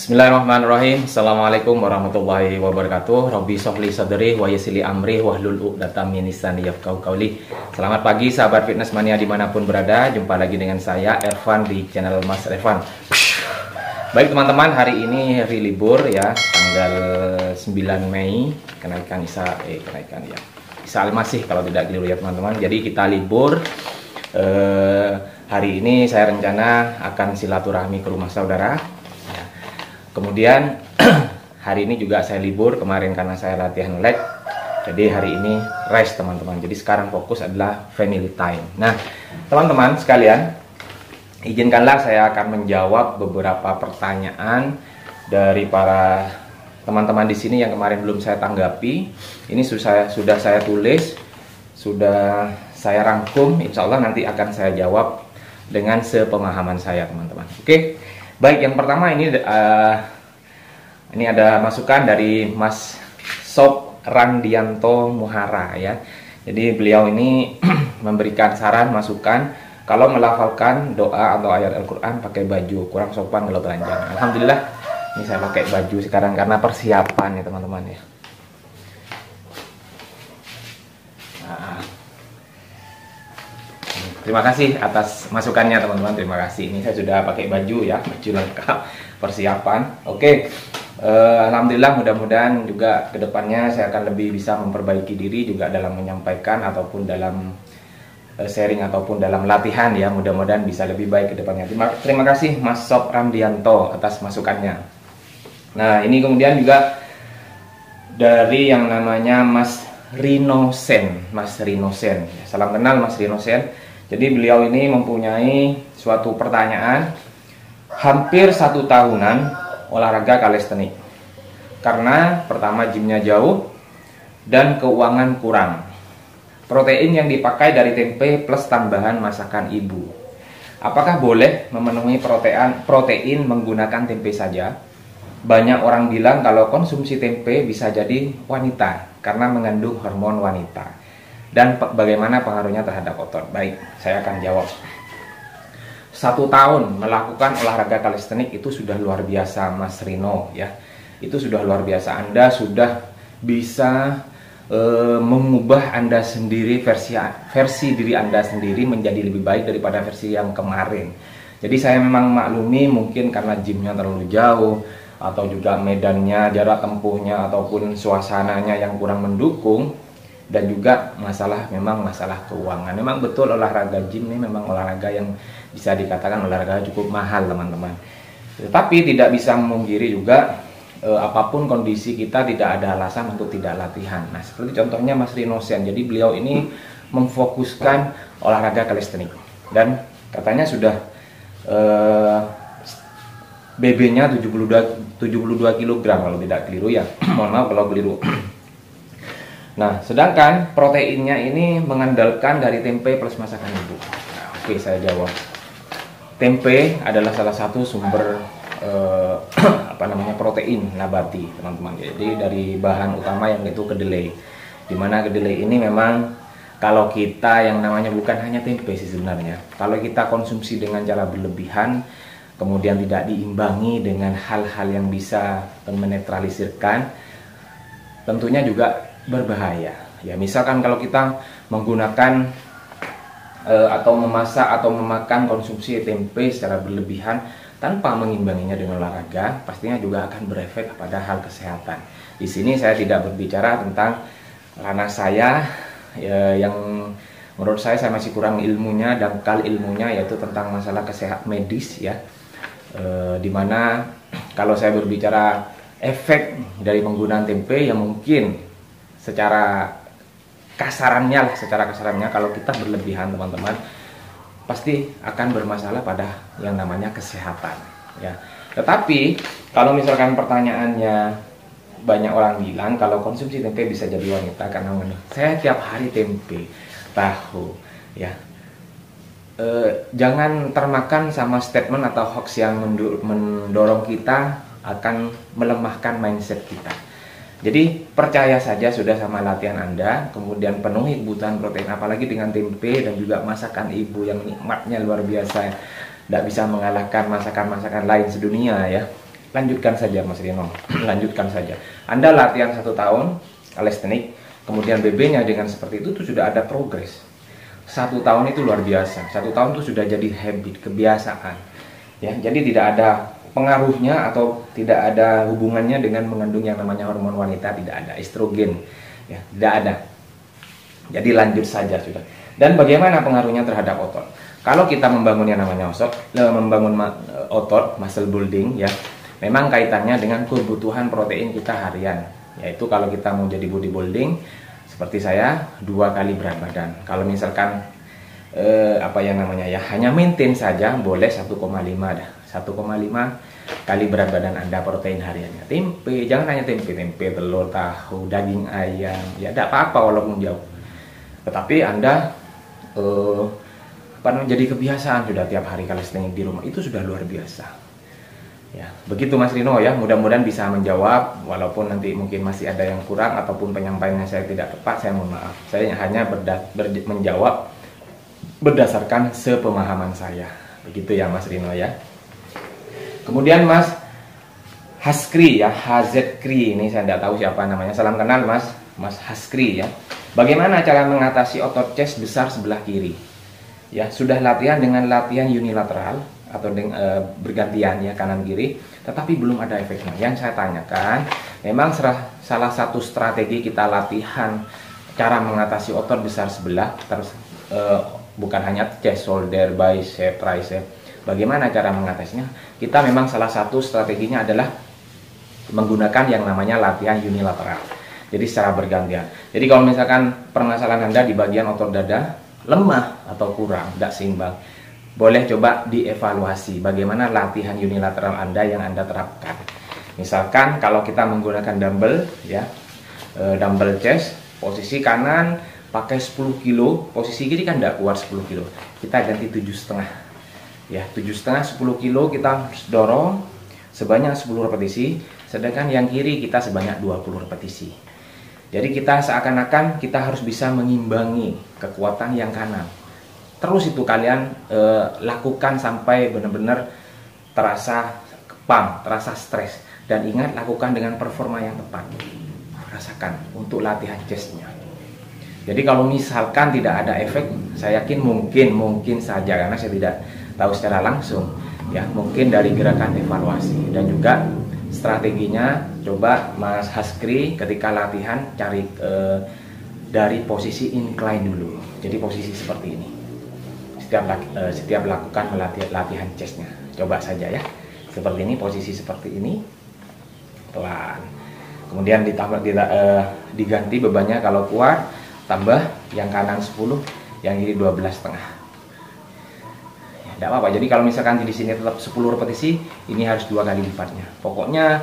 Bismillahirrahmanirrahim. Assalamualaikum warahmatullahi wabarakatuh. Robbi sholli sadri wa yassir li amri wahlul 'uqdatam min lisani yafqahu qawli. Selamat pagi sahabat fitness mania dimanapun berada. Jumpa lagi dengan saya Ervan di channel Mas Ervan. Baik teman-teman, hari ini hari libur ya, tanggal 9 Mei, kenaikan Isa Al-Masih kalau tidak keliru ya teman-teman. Jadi kita libur. Hari ini saya rencana akan silaturahmi ke rumah saudara. Kemudian hari ini juga saya libur kemarin karena saya latihan leg. Jadi hari ini rest teman-teman. Jadi sekarang fokus adalah family time. Nah teman-teman sekalian, izinkanlah saya akan menjawab beberapa pertanyaan dari para teman-teman di sini yang kemarin belum saya tanggapi. Ini sudah saya tulis, sudah saya rangkum. Insya Allah nanti akan saya jawab dengan sepemahaman saya teman-teman. Oke. Baik, yang pertama ini ada masukan dari Mas Sob Randianto Muhara ya. Jadi beliau ini memberikan saran masukan kalau melafalkan doa atau ayat Al-Quran pakai baju kurang sopan kalau telanjang. Alhamdulillah ini saya pakai baju sekarang karena persiapan ya teman-teman ya. Terima kasih atas masukannya teman-teman, terima kasih. Ini saya sudah pakai baju ya, baju lengkap persiapan. Oke, alhamdulillah mudah-mudahan juga kedepannya saya akan lebih bisa memperbaiki diri juga dalam menyampaikan ataupun dalam sharing ataupun dalam latihan ya. Mudah-mudahan bisa lebih baik kedepannya. Terima kasih Mas Sob Randianto atas masukannya. Nah ini kemudian juga dari yang namanya Mas Rinosen, Mas Rinosen. Salam kenal Mas Rinosen. Jadi beliau ini mempunyai suatu pertanyaan, hampir 1 tahunan olahraga kalistenik. Karena pertama gymnya jauh dan keuangan kurang. Protein yang dipakai dari tempe plus tambahan masakan ibu. Apakah boleh memenuhi protein menggunakan tempe saja? Banyak orang bilang kalau konsumsi tempe bisa jadi wanita karena mengandung hormon wanita. Dan bagaimana pengaruhnya terhadap otot? Baik, saya akan jawab. 1 tahun melakukan olahraga kalistenik itu sudah luar biasa Mas Rino ya. Itu sudah luar biasa. Anda sudah bisa mengubah Anda sendiri, versi diri Anda sendiri menjadi lebih baik daripada versi yang kemarin. Jadi saya memang maklumi mungkin karena gymnya terlalu jauh atau juga medannya, jarak tempuhnya ataupun suasananya yang kurang mendukung. Dan juga masalah keuangan. Memang betul olahraga gym ini memang olahraga yang bisa dikatakan olahraga cukup mahal teman-teman. Tetapi tidak bisa memungkiri juga apapun kondisi kita tidak ada alasan untuk tidak latihan. Nah seperti contohnya Mas Rinosen. Jadi beliau ini memfokuskan olahraga kalistenik. Dan katanya sudah BB-nya 72 kg kalau tidak keliru ya. Mohon maaf kalau keliru. Nah, sedangkan proteinnya ini mengandalkan dari tempe plus masakan ibu. Nah, oke, saya jawab. Tempe adalah salah satu sumber protein nabati, teman-teman. Jadi dari bahan utama yang itu kedelai. Dimana kedelai ini memang kalau kita yang namanya bukan hanya tempe sih sebenarnya. Kalau kita konsumsi dengan cara berlebihan, kemudian tidak diimbangi dengan hal-hal yang bisa menetralisirkan, tentunya juga berbahaya ya. Misalkan kalau kita menggunakan atau memasak atau memakan konsumsi tempe secara berlebihan tanpa mengimbanginya dengan olahraga, pastinya juga akan berefek pada hal kesehatan. Di sini saya tidak berbicara tentang ranah saya yang menurut saya masih kurang ilmunya, dangkal ilmunya, yaitu tentang masalah kesehatan medis ya. Dimana kalau saya berbicara efek dari penggunaan tempe yang mungkin secara kasarannya kalau kita berlebihan teman-teman pasti akan bermasalah pada yang namanya kesehatan ya. Tetapi kalau misalkan pertanyaannya banyak orang bilang kalau konsumsi tempe bisa jadi wanita karena saya tiap hari tempe tahu ya. Jangan termakan sama statement atau hoax yang mendorong kita akan melemahkan mindset kita. Jadi percaya saja sudah sama latihan Anda, kemudian penuhi kebutuhan protein, apalagi dengan tempe dan juga masakan ibu yang nikmatnya luar biasa, tidak bisa mengalahkan masakan-masakan lain sedunia ya. lanjutkan saja Mas Rino, lanjutkan saja. Anda latihan 1 tahun kalistenik, kemudian BB-nya dengan seperti itu sudah ada progres. 1 tahun itu luar biasa. 1 tahun itu sudah jadi habit, kebiasaan. Ya, jadi tidak ada pengaruhnya atau tidak ada hubungannya dengan mengandung yang namanya hormon wanita, tidak ada estrogen. Ya, tidak ada. Jadi lanjut saja sudah. Dan bagaimana pengaruhnya terhadap otot? Kalau kita membangun yang namanya membangun otot, muscle building, ya, memang kaitannya dengan kebutuhan protein kita harian. Yaitu kalau kita mau jadi bodybuilding, seperti saya 2 kali berat badan. Kalau misalkan apa yang namanya ya, hanya maintain saja boleh 1,5 dah. 1,5 kali berat badan Anda protein hariannya. Tempe, jangan hanya tempe, telur, tahu, daging ayam, ya tidak apa-apa walaupun jauh. Tetapi Anda menjadi kebiasaan sudah tiap hari kalistenik di rumah, itu sudah luar biasa. Ya, begitu Mas Rino ya, mudah-mudahan bisa menjawab, walaupun nanti mungkin masih ada yang kurang ataupun penyampaiannya saya tidak tepat, saya mohon maaf. Saya hanya menjawab berdasarkan sepemahaman saya. Begitu ya Mas Rino ya. Kemudian Mas Haskri ya, HZKri, ini saya tidak tahu siapa namanya. Salam kenal Mas Haskri ya. Bagaimana cara mengatasi otot chest besar sebelah kiri? Ya, sudah latihan dengan latihan unilateral atau bergantian ya kanan kiri, tetapi belum ada efeknya. Yang saya tanyakan, memang salah satu strategi kita latihan cara mengatasi otot besar sebelah, terus bukan hanya chest, shoulder, bicep, tricep. Bagaimana cara mengatasinya? Kita memang salah satu strateginya adalah menggunakan yang namanya latihan unilateral. Jadi secara bergantian. Jadi kalau misalkan permasalahan Anda di bagian otot dada lemah atau kurang, tidak seimbang, boleh coba dievaluasi bagaimana latihan unilateral Anda yang Anda terapkan. Misalkan kalau kita menggunakan dumbbell ya, dumbbell chest, posisi kanan pakai 10 kilo, posisi kiri kan tidak kuat 10 kilo, kita ganti 7,5 ya, 7,5 10 kilo kita harus dorong sebanyak 10 repetisi, sedangkan yang kiri kita sebanyak 20 repetisi. Jadi kita seakan-akan kita harus bisa mengimbangi kekuatan yang kanan. Terus itu kalian lakukan sampai benar-benar terasa kepang, terasa stres. Dan ingat, lakukan dengan performa yang tepat. Rasakan untuk latihan chestnya. Jadi kalau misalkan tidak ada efek, saya yakin mungkin saja, karena saya tidak tahu secara langsung, ya mungkin dari gerakan evaluasi dan juga strateginya. Coba Mas Haskri ketika latihan cari dari posisi incline dulu. Jadi posisi seperti ini. Setiap lakukan latihan chestnya, coba saja ya. Seperti ini, posisi seperti ini, pelan. Kemudian diganti bebannya, kalau kuat tambah yang kanan 10, yang kiri 12,5. Tidak apa-apa. Jadi kalau misalkan di sini tetap 10 repetisi, ini harus 2 kali lipatnya. Pokoknya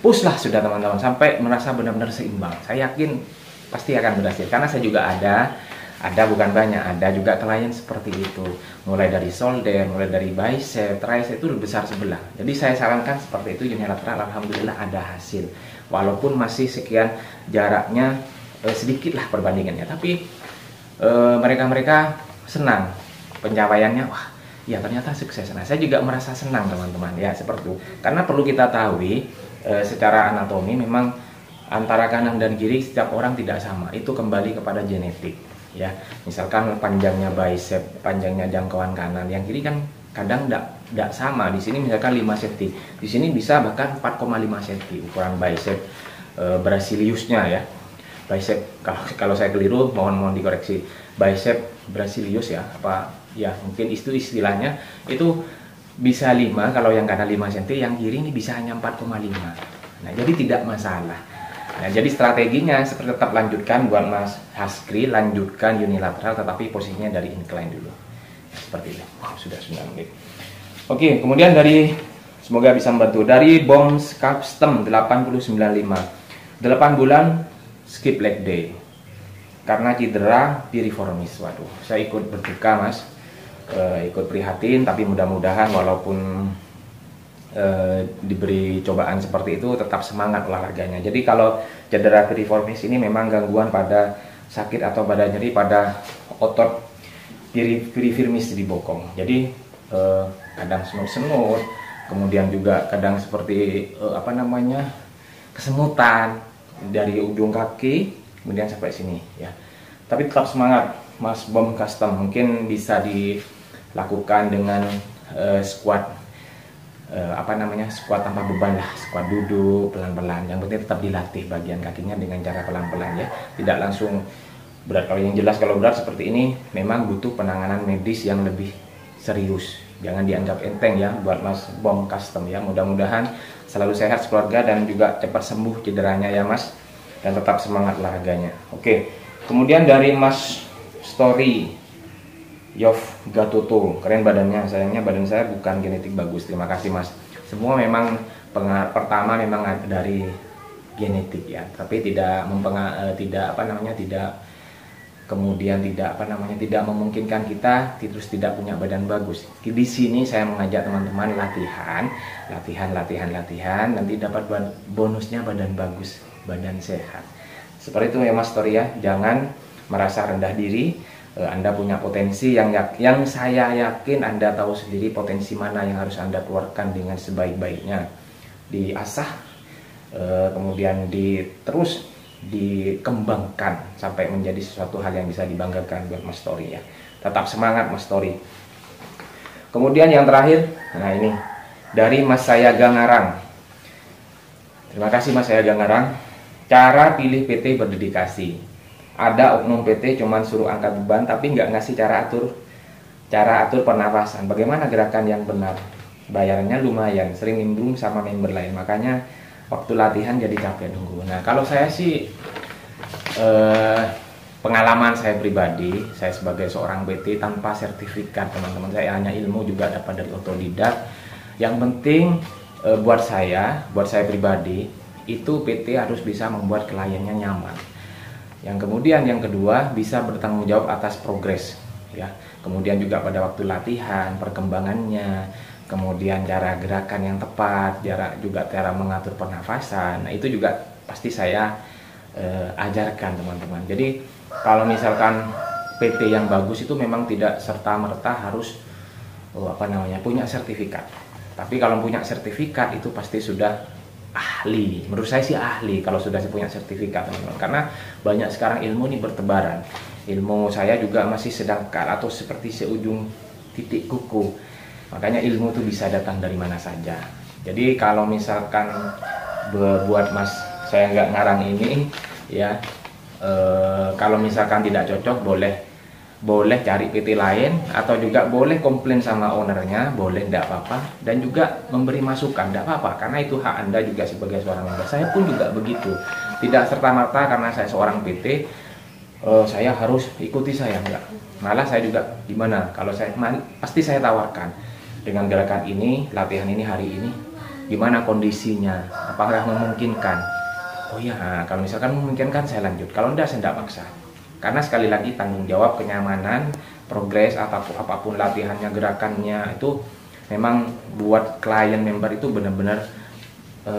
push lah sudah teman-teman sampai merasa benar-benar seimbang. Saya yakin pasti akan berhasil, karena saya juga ada bukan banyak, ada juga klien seperti itu, mulai dari shoulder, mulai dari bicep, tricep itu besar sebelah. Jadi saya sarankan seperti itu unilateral, alhamdulillah ada hasil, walaupun masih sekian jaraknya, sedikit lah perbandingannya, tapi mereka senang pencapaiannya. Wah ya, ternyata sukses. Nah, saya juga merasa senang teman-teman ya, seperti itu. Karena perlu kita tahu secara anatomi memang antara kanan dan kiri setiap orang tidak sama. Itu kembali kepada genetik ya. Misalkan panjangnya bicep, panjangnya jangkauan kanan, yang kiri kan kadang tidak sama. Di sini misalkan 5 cm, di sini bisa bahkan 4,5 cm ukuran bicep Brasiliusnya ya. Bicep, kalau saya keliru mohon dikoreksi. Bicep Brasilius ya, mungkin itu istilahnya, itu bisa 5 kalau yang kanan 5 cm, yang kiri ini bisa hanya 4,5. Nah, jadi tidak masalah. Nah, jadi strateginya seperti tetap lanjutkan buat Mas Haskri, lanjutkan unilateral tetapi posisinya dari incline dulu. Seperti itu. Sudah 9 menit. Oke, kemudian semoga bisa membantu dari Bombs Custom 895. 8 bulan skip leg day karena cedera piriformis. Waduh, saya ikut berduka Mas, ikut prihatin, tapi mudah-mudahan walaupun diberi cobaan seperti itu tetap semangat olahraganya. Jadi kalau cedera piriformis ini memang gangguan pada sakit atau pada nyeri pada otot piriformis di bokong. Jadi kadang senut-senut, kemudian juga kadang seperti kesemutan dari ujung kaki kemudian sampai sini ya. Tapi tetap semangat Mas Bom Custom, mungkin bisa dilakukan dengan squat squat tanpa beban lah, squat duduk pelan-pelan. Yang penting tetap dilatih bagian kakinya dengan cara pelan-pelan ya, tidak langsung berat. Kalau yang jelas kalau berat seperti ini memang butuh penanganan medis yang lebih serius. Jangan dianggap enteng ya buat Mas Bom Custom ya. Mudah-mudahan selalu sehat sekeluarga dan juga cepat sembuh cederanya ya Mas, dan tetap semangat olahraganya. Oke, kemudian dari Mas Story Yov Gatoto, keren badannya, sayangnya badan saya bukan genetik bagus. Terima kasih Mas. Semua memang pertama memang dari genetik ya, tapi tidak memungkinkan kita terus tidak punya badan bagus. Di sini saya mengajak teman-teman latihan, nanti dapat bonusnya badan bagus, badan sehat. Seperti itu ya Mas Story ya. Jangan merasa rendah diri. Anda punya potensi yang saya yakin Anda tahu sendiri potensi mana yang harus Anda keluarkan dengan sebaik-baiknya. Diasah, kemudian terus dikembangkan sampai menjadi sesuatu hal yang bisa dibanggakan buat Mas Story ya. Tetap semangat Mas Story. Kemudian yang terakhir, nah ini dari Mas Sayaga Ngarang. Terima kasih Mas Sayaga Ngarang. Cara pilih PT berdedikasi. Ada oknum PT cuman suruh angkat beban tapi nggak ngasih cara atur pernafasan. Bagaimana gerakan yang benar? Bayarannya lumayan, sering nimbrung sama member lain. Makanya waktu latihan jadi capek nunggu. Nah kalau saya sih pengalaman saya pribadi, saya sebagai seorang PT tanpa sertifikat teman-teman, saya hanya ilmu juga dapat dari otodidak. Yang penting buat saya pribadi itu PT harus bisa membuat kliennya nyaman. Yang kemudian yang kedua bisa bertanggung jawab atas progres ya. Kemudian juga pada waktu latihan, perkembangannya, kemudian cara gerakan yang tepat, cara mengatur pernafasan. Nah, itu juga pasti saya ajarkan teman-teman. Jadi kalau misalkan PT yang bagus itu memang tidak serta-merta harus punya sertifikat. Tapi kalau punya sertifikat itu pasti sudah ahli. Menurut saya sih ahli kalau sudah punya sertifikat teman-teman, karena banyak sekarang ilmu ini bertebaran. Ilmu saya juga masih sedangkal atau seperti seujung titik kuku, makanya ilmu itu bisa datang dari mana saja. Jadi kalau misalkan buat Mas saya nggak ngarang ini ya, kalau misalkan tidak cocok boleh cari PT lain, atau juga boleh komplain sama ownernya, boleh, tidak apa-apa. Dan juga memberi masukan, tidak apa-apa, karena itu hak Anda juga sebagai seorang member. Saya pun juga begitu, tidak serta-merta karena saya seorang PT saya harus ikuti saya, enggak. Malah saya juga gimana, kalau saya pasti saya tawarkan dengan gerakan ini, latihan ini hari ini, gimana kondisinya, apakah memungkinkan. Oh ya, kalau misalkan memungkinkan saya lanjut, kalau enggak saya tidak maksa. Karena sekali lagi tanggung jawab kenyamanan, progres, apapun latihannya, gerakannya itu memang buat klien member itu benar-benar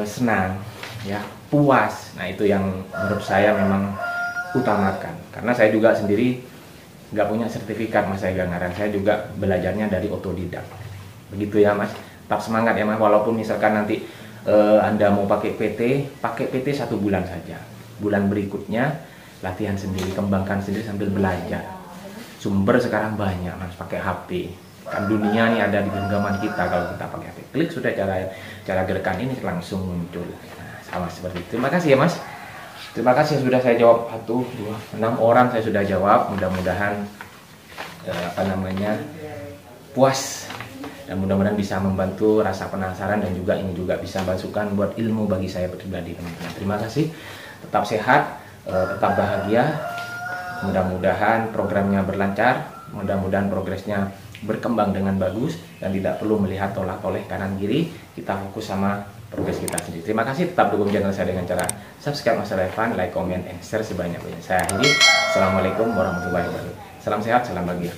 senang, ya, puas. Nah itu yang menurut saya memang utamakan. Karena saya juga sendiri nggak punya sertifikat Mas Sayaga Ngarang, saya juga belajarnya dari otodidak. Begitu ya Mas. Tetap semangat ya Mas. Walaupun misalkan nanti Anda mau pakai PT 1 bulan saja. Bulan berikutnya latihan sendiri, kembangkan sendiri sambil belajar. Sumber sekarang banyak Mas, pakai HP. Kan dunia nih ada di genggaman kita kalau kita pakai HP. Klik sudah cara gerakan ini langsung muncul. Nah, sama seperti itu. Terima kasih ya Mas. Terima kasih sudah saya jawab 1, 2, 6 orang saya sudah jawab. Mudah-mudahan puas dan mudah-mudahan bisa membantu rasa penasaran, dan juga ini juga bisa masukan buat ilmu bagi saya pribadi teman-teman. Terima kasih. Tetap sehat, tetap bahagia. Mudah-mudahan programnya berlancar, mudah-mudahan progresnya berkembang dengan bagus dan tidak perlu melihat tolak-toleh kanan kiri. Kita fokus sama progres kita sendiri. Terima kasih, tetap dukung channel saya dengan cara subscribe, Mas Revan, like, comment, and share sebanyak-banyaknya. Saya akhiri. Assalamualaikum warahmatullahi wabarakatuh. Salam sehat, salam bahagia.